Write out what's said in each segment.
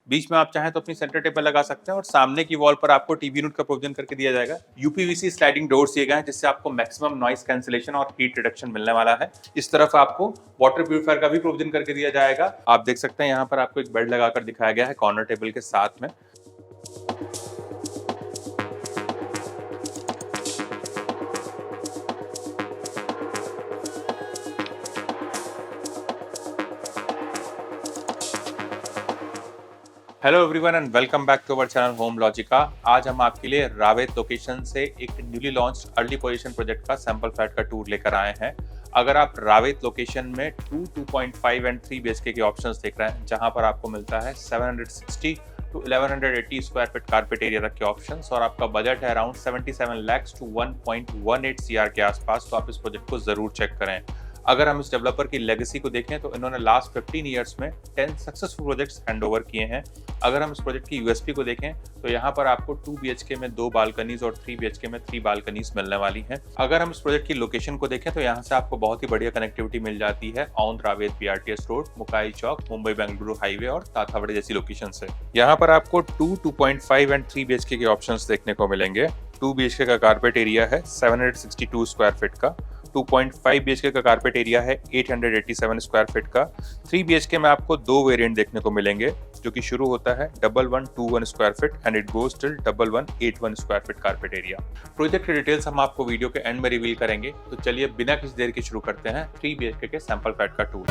बीच में आप चाहें तो अपनी सेंटर टेबल लगा सकते हैं और सामने की वॉल पर आपको टीवी यूनिट का प्रोविजन करके दिया जाएगा। यूपीवीसी स्लाइडिंग डोर्स दिए गए हैं जिससे आपको मैक्सिमम नॉइस कैंसिलेशन और हीट रिडक्शन मिलने वाला है। इस तरफ आपको वाटर प्यूरिफायर का भी प्रोविजन करके दिया जाएगा। आप देख सकते हैं यहाँ पर आपको एक बेड लगाकर दिखाया गया है कॉर्नर टेबल के साथ में। Hello everyone and welcome back to our channel Home Logica. आज हम आपके लिए रावेत लोकेशन से एक newly launched early possession project का सैंपल फ्लैट का टूर लेकर आए हैं। अगर आप रावेत लोकेशन में 2.5 एंड 3 BHK के ऑप्शंस देख रहे हैं, जहां पर आपको मिलता है 760 to 1180 square feet carpet area रख के ऑप्शंस और आपका बजट है अराउंड 77 lakhs to 1.18 CR के आसपास, तो आप इस प्रोजेक्ट को जरूर चेक करें। अगर हम इस डेवलपर की लेगेसी को देखें तो इन्होंने लास्ट 15 ईयर्स में 10 सक्सेसफुल प्रोजेक्ट्स हैंडओवर किए हैं। अगर हम इस प्रोजेक्ट की यूएसपी को देखें तो यहाँ पर आपको 2 BHK में 2 बालकनीज और 3 BHK में 3 बालकनीज मिलने वाली हैं। अगर हम इस प्रोजेक्ट की लोकेशन को देखें तो यहाँ से आपको बहुत ही बढ़िया कनेक्टिविटी मिल जाती है on Ravet BRTS road, Mukai Chowk, Mumbai Bengaluru highway और ताथावड़े जैसी लोकेशन से। यहाँ पर आपको 2.5 एंड 3 BHK के ऑप्शंस देखने को मिलेंगे। 2 BHK का कारपेट एरिया है 762 स्क्वायर फीट का, 2.5 BHK का कारपेट एरिया है 887 स्क्वायर फीट का। 3 BHK में आपको 2 वेरिएंट देखने को मिलेंगे, जो कि शुरू होता है 1121 square feet and it goes till 1181 square feet carpet area. Project की डिटेल्स हम आपको वीडियो के एंड में रिवील करेंगे, तो चलिए बिना किसी देर के शुरू करते हैं 3 BHK के सैंपल फ्लैट का टूर।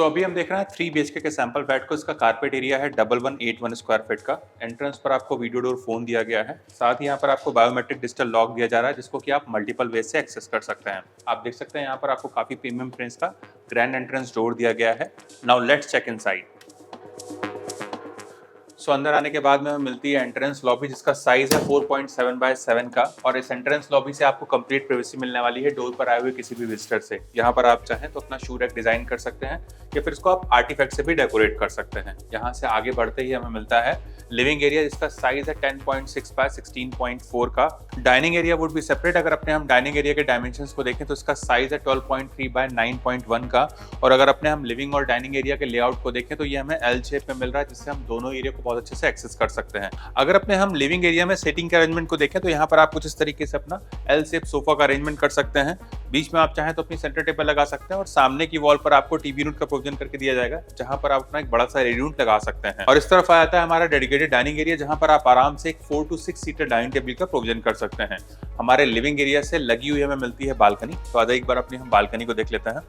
अभी हम देख रहे हैं 3 BHK के सैंपल फ्लैट को। इसका कारपेट एरिया है 1181 स्क्वायर फीट का। एंट्रेंस पर आपको वीडियो डोर फोन दिया गया है। साथ ही यहाँ पर आपको बायोमेट्रिक डिजिटल लॉक दिया जा रहा है, जिसको कि आप मल्टीपल वे से एक्सेस कर सकते हैं। आप देख सकते हैं यहाँ पर आपको काफी प्रीमियम प्रिंस का ग्रैंड एंट्रेंस डोर दिया गया है। Now let's check inside. अंदर आने के बाद में हमें मिलती है एंट्रेंस लॉबी, जिसका साइज है 4.7 बाय 7 का, और इस एंट्रेंस लॉबी से आपको कंप्लीट प्राइवेसी मिलने वाली है डोर पर आए हुए किसी भी विजिटर से। यहाँ पर आप चाहें तो अपना शू रैक डिजाइन कर सकते हैं या फिर इसको आप आर्टिफैक्ट से भी डेकोरेट कर सकते हैं। यहाँ से आगे बढ़ते ही हमें मिलता है लिविंग एरिया, जिसका साइज है 10.6 बाय 16.4 का। Dining area would be separate. अगर अपने हम डाइनिंग एरिया के डायमेंशंस को देखें तो इसका साइज है 12.3 बाय 9.1 का। और अगर अपने हम लिविंग और डाइनिंग एरिया के लेआउट को देखें तो ये हमें एल शेप में मिल रहा है, जिससे हम दोनों एरिया को बहुत अच्छे से एक्सेस कर सकते हैं। अगर अपने हम लिविंग एरिया में सेटिंग के अरेंजमेंट को देखें तो यहाँ पर आप कुछ इस तरीके से अपना एल शेप सोफा का अरेंजमेंट कर सकते हैं। बीच में आप चाहें तो अपनी सेंटर टेबल लगा सकते हैं और सामने की वॉल पर आपको टीवी यूनिट का प्रोविजन करके दिया जाएगा, जहां पर आप अपना एक बड़ा सा यूनिट लगा सकते हैं। और इस तरफ आ जाता है हमारा डेडिकेटेड डाइनिंग एरिया, जहां पर आप आराम से एक 4 to 6 सीटर डाइनिंग टेबल का प्रोविजन कर सकते हैं। हमारे लिविंग एरिया से लगी हुई हमें मिलती है बालकनी। तो आधा एक बार अपनी हम बालकनी को देख लेते हैं।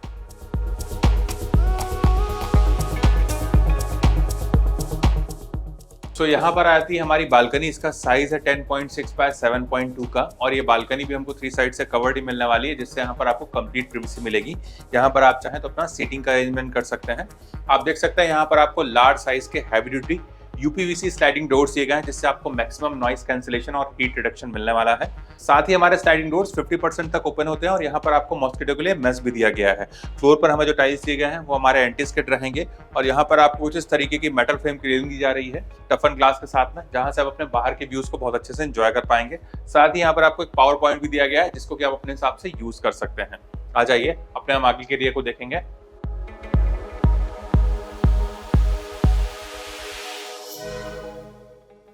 यहाँ पर आती है हमारी बालकनी। इसका साइज है 10.6 बाय 7.2 का, और ये बालकनी भी हमको 3 साइड से कवर्ड ही मिलने वाली है, जिससे यहाँ पर आपको कंप्लीट प्राइवेसी मिलेगी। यहाँ पर आप चाहें तो अपना सीटिंग का अरेंजमेंट कर सकते हैं। आप देख सकते हैं यहाँ पर आपको लार्ज साइज के heavy duty UPVC sliding doors दिए गए हैं, जिससे आपको मैक्सिमम नॉइस कैंसिलेशन और हीट रिडक्शन मिलने वाला है। साथ ही हमारे स्लाइडिंग डोर्स 50% तक ओपन होते हैं और यहाँ पर आपको मॉस्किटो के लिए मेश भी दिया गया है। फ्लोर पर हमें जो टाइल्स दिए गए हैं वो हमारे एंटी स्किड रहेंगे, और यहाँ पर आपको कुछ इस तरीके की मेटल फ्रेम की रेलिंग दी जा रही है टफन ग्लास के साथ में, जहाँ से आप अपने बाहर के व्यूज को बहुत अच्छे से एंजॉय कर पाएंगे। साथ ही यहाँ पर आपको एक पावर पॉइंट भी दिया गया है, जिसको कि आप अपने हिसाब से यूज कर सकते हैं। आ जाइए अपने हम आगे के एरिया को देखेंगे।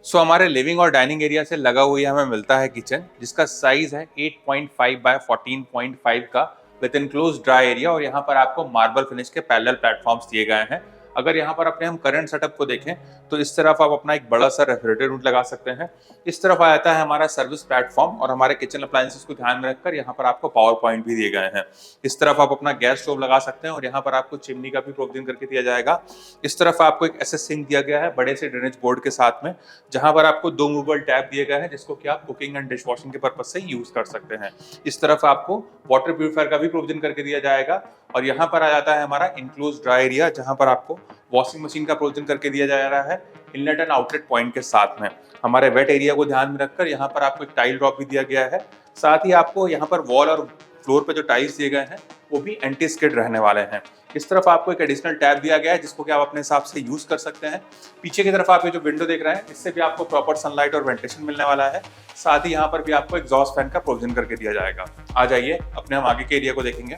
हमारे लिविंग और डाइनिंग एरिया से लगा हुई हमें मिलता है किचन, जिसका साइज है 8.5 बाय 14.5 का विद इनक्लोज ड्राई एरिया, और यहाँ पर आपको मार्बल फिनिश के पैरेलल प्लेटफॉर्म्स दिए गए हैं। अगर यहाँ पर अपने हम करंट सेटअप को देखें तो इस तरफ आप अपना एक बड़ा सा रेफ्रिजरेटर यूनिट लगा सकते हैं। इस तरफ आ जाता है हमारा सर्विस प्लेटफॉर्म, और हमारे किचन अप्लायंसेस को ध्यान में रखकर यहाँ पर आपको पावर पॉइंट भी दिए गए हैं। इस तरफ आप अपना गैस स्टोव लगा सकते हैं और यहाँ पर आपको चिमनी का भी प्रोविजन करके दिया जाएगा। इस तरफ आपको एक एसएस सिंक दिया गया है बड़े से ड्रेनेज बोर्ड के साथ में, जहां पर आपको 2 मूवेबल टैप दिए गए हैं, जिसको कि आप कुकिंग एंड डिश वॉशिंग के पर्पज से यूज कर सकते हैं। इस तरफ आपको वाटर प्यूरिफायर का भी प्रोविजन करके दिया जाएगा। और यहाँ पर आ जाता है हमारा इनक्लोज ड्राई एरिया, जहां पर आपको वॉशिंग मशीन का प्रोविजन करके दिया जा रहा है इनलेट एंड आउटलेट पॉइंट के साथ में। हमारे वेट एरिया को ध्यान में रखकर यहाँ पर आपको एक टाइल ड्रॉप भी दिया गया है। साथ ही आपको यहाँ पर वॉल और फ्लोर पे जो टाइल्स दिए गए हैं वो भी एंटी स्किड रहने वाले हैं। इस तरफ आपको एक एडिशनल टैब दिया गया है जिसको कि आप अपने हिसाब से यूज कर सकते हैं। पीछे की तरफ आप ये जो विंडो देख रहे हैं इससे भी आपको प्रॉपर सनलाइट और वेंटिलेशन मिलने वाला है। साथ ही यहाँ पर भी आपको एग्जॉस्ट फैन का प्रोविजन करके दिया जाएगा। आ जाइए अपने हम आगे के एरिया को देखेंगे।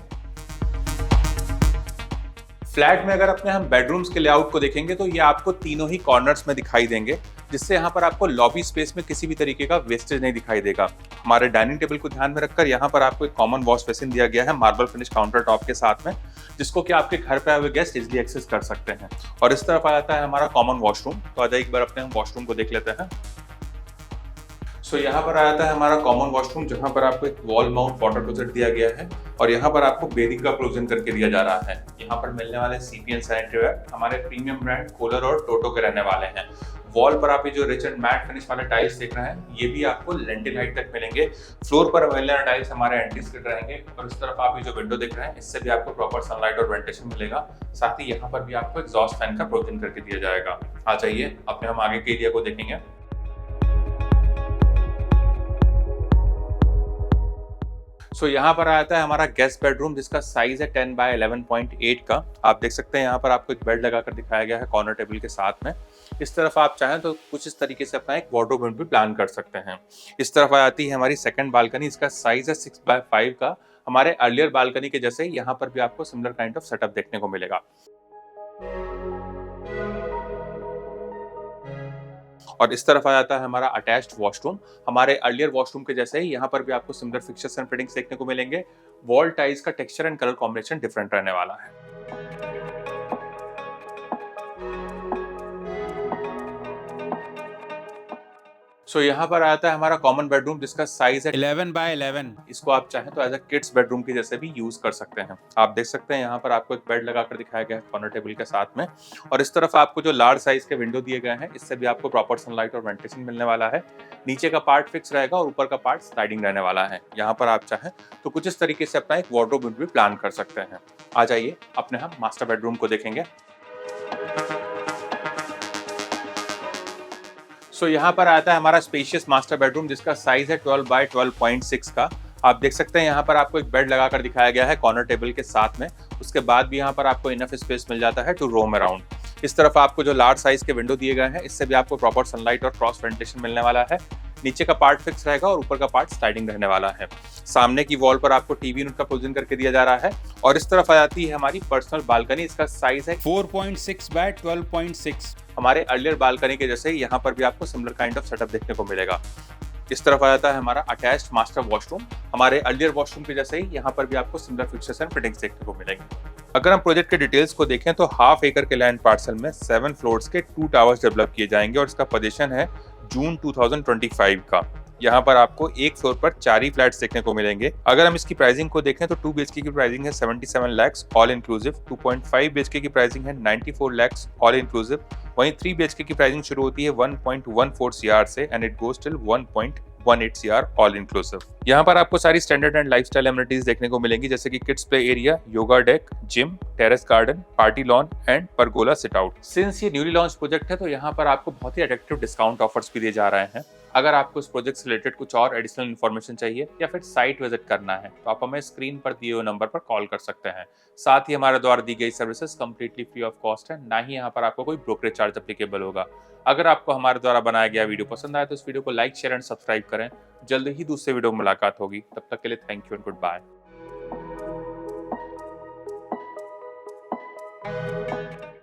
फ्लैट में अगर अपने हम बेडरूम्स के लेआउट को देखेंगे तो ये आपको तीनों ही कॉर्नर्स में दिखाई देंगे, जिससे यहाँ पर आपको लॉबी स्पेस में किसी भी तरीके का वेस्टेज नहीं दिखाई देगा। हमारे डाइनिंग टेबल को ध्यान में रखकर यहाँ पर आपको एक कॉमन वॉश बेसिन दिया गया है मार्बल फिनिश काउंटर टॉप के साथ में, जिसको कि आपके घर पे आए हुए गेस्ट इजिली एक्सेस कर सकते हैं। और इस तरफ आ जाता है हमारा कॉमन वॉशरूम। तो आ जाइए एक बार अपने हम वॉशरूम को देख लेते हैं। सो यहाँ पर आ जाता है हमारा कॉमन वॉशरूम, जहाँ पर आपको एक वॉल माउंट वाटर क्लोजेट दिया गया है और यहाँ पर आपको बेरिंग का प्रोविजन करके दिया जा रहा है। यहाँ पर मिलने वाले सीपीएन सैनिटरी वेयर हमारे प्रीमियम ब्रांड कोलर और टोटो के रहने वाले हैं। वॉल पर आप ये जो रिच एंड मैट फिनिश वाले टाइल्स देख रहे हैं ये भी आपको लेंटिल हाइट तक मिलेंगे। फ्लोर पर मिलने वाले टाइल्स हमारे एंटी स्किड रहेंगे और इस तरफ आप ये जो विंडो देख रहे हैं इससे भी आपको प्रॉपर सनलाइट और वेंटिलेशन मिलेगा। साथ ही यहाँ पर भी आपको एग्जॉस्ट फैन का प्रोविजन करके दिया जाएगा। आ जाइए अपने हम आगे के एरिया को देखेंगे। सो यहाँ पर आता है हमारा गेस्ट बेडरूम जिसका साइज है 10 बाय 11.8 का। आप देख सकते हैं यहाँ पर आपको एक बेड लगाकर दिखाया गया है कॉर्नर टेबल के साथ में। इस तरफ आप चाहें तो कुछ इस तरीके से अपना एक वार्डरोब भी प्लान कर सकते हैं। इस तरफ आ जाती है हमारी सेकंड बालकनी, इसका साइज है 6 बाय 5 का। हमारे अर्लियर बालकनी के जैसे यहाँ पर भी आपको सिमिलर काइंड ऑफ सेटअप देखने को मिलेगा। और इस तरफ आ जाता है हमारा अटैच्ड वॉशरूम। हमारे अर्लियर वॉशरूम के जैसे ही यहाँ पर भी आपको सिमिलर फिक्चर्स एंड फिटिंग्स देखने को मिलेंगे। वॉल टाइल्स का texture and colour combination different रहने वाला है। सो यहाँ पर आता है हमारा कॉमन बेडरूम जिसका साइज है 11 बाय 11। इसको आप चाहें तो एज अ किड्स बेडरूम के जैसे भी यूज कर सकते हैं। आप देख सकते हैं यहाँ पर आपको एक बेड लगाकर दिखाया गया है कॉर्नर टेबल के साथ में। और इस तरफ आपको जो लार्ज साइज के विंडो दिए गए हैं इससे भी आपको प्रॉपर सनलाइट और वेंटिलेशन मिलने वाला है। नीचे का पार्ट फिक्स रहेगा और ऊपर का पार्ट स्लाइडिंग रहने वाला है। यहाँ पर आप चाहें तो कुछ इस तरीके से अपना एक वार्डरोब भी प्लान कर सकते हैं। आ जाइए अपने हम मास्टर बेडरूम को देखेंगे। सो यहाँ पर आता है हमारा स्पेशियस मास्टर बेडरूम जिसका साइज है 12 बाय 12.6 का। आप देख सकते हैं यहाँ पर आपको एक बेड लगाकर दिखाया गया है कॉर्नर टेबल के साथ में। उसके बाद भी यहाँ पर आपको इनफ स्पेस मिल जाता है टू रोम अराउंड। इस तरफ आपको जो लार्ज साइज के विंडो दिए गए हैं इससे भी आपको प्रॉपर सनलाइट और क्रॉस वेंटिलेशन मिलने वाला है। नीचे का पार्ट फिक्स रहेगा और ऊपर का पार्ट स्लाइडिंग रहने वाला है। सामने की वॉल पर आपको टीवी यूनिट का प्रोविजन करके दिया जा रहा है। और इस तरफ आ जाती है हमारी पर्सनल बालकनी, इसका साइज है 4.6 बाय 12.6। हमारे अर्लियर बालकनी के जैसे ही यहाँ पर भी आपको सिमिलर काइंड ऑफ सेटअप देखने को मिलेगा। इस तरफ आ जाता है हमारा अटैच्ड मास्टर वॉशरूम। हमारे अर्लियर वॉशरूम के जैसे ही यहाँ पर भी आपको सिमिलर फीचर्स एंड फिटिंग्स देखने को मिलेंगे। अगर हम प्रोजेक्ट के डिटेल्स को देखें तो हाफ एकड़ के लैंड पार्सल में 7 फ्लोर्स के 2 टावर्स डेवलप किए जाएंगे और इसका पोजीशन है जून 2025 का। यहाँ पर आपको एक फ्लोर पर 4 ही फ्लैट्स देखने को मिलेंगे। अगर हम इसकी प्राइसिंग को देखें तो 2 BHK की प्राइसिंग है 77 lakhs ऑल इंक्लूसिव, 2.5 BHK की प्राइसिंग है 94 lakhs ऑल इंक्लूसिव। वहीं 3 BHK की प्राइसिंग शुरू होती है 1.14 CR से and it goes till 1.18 CR all inclusive. यहाँ पर आपको सारी स्टैंडर्ड एंड लाइफस्टाइल एमिनिटीज देखने को मिलेंगी जैसे कि kids play area, yoga deck, gym, terrace garden, party lawn and pergola sit out. Since ये न्यूली लॉन्च प्रोजेक्ट है तो यहाँ पर आपको बहुत ही अट्रैक्टिव डिस्काउंट ऑफर्स भी दिए जा रहे हैं। अगर आपको इस प्रोजेक्ट से रिलेटेड कुछ और एडिशनल इन्फॉर्मेशन चाहिए या फिर साइट विजिट करना है तो आप हमें स्क्रीन पर दिए हुए नंबर पर कॉल कर सकते हैं। साथ ही हमारे द्वारा दी गई services completely free of cost है, ना ही यहाँ पर आपको कोई ब्रोकरेज चार्ज एप्लीकेबल होगा। अगर आपको हमारे द्वारा बनाया गया वीडियो पसंद आए तो इस वीडियो को लाइक, शेयर एंड सब्सक्राइब करें। जल्द ही दूसरे वीडियो में मुलाकात होगी। तब तक के लिए thank you and good bye.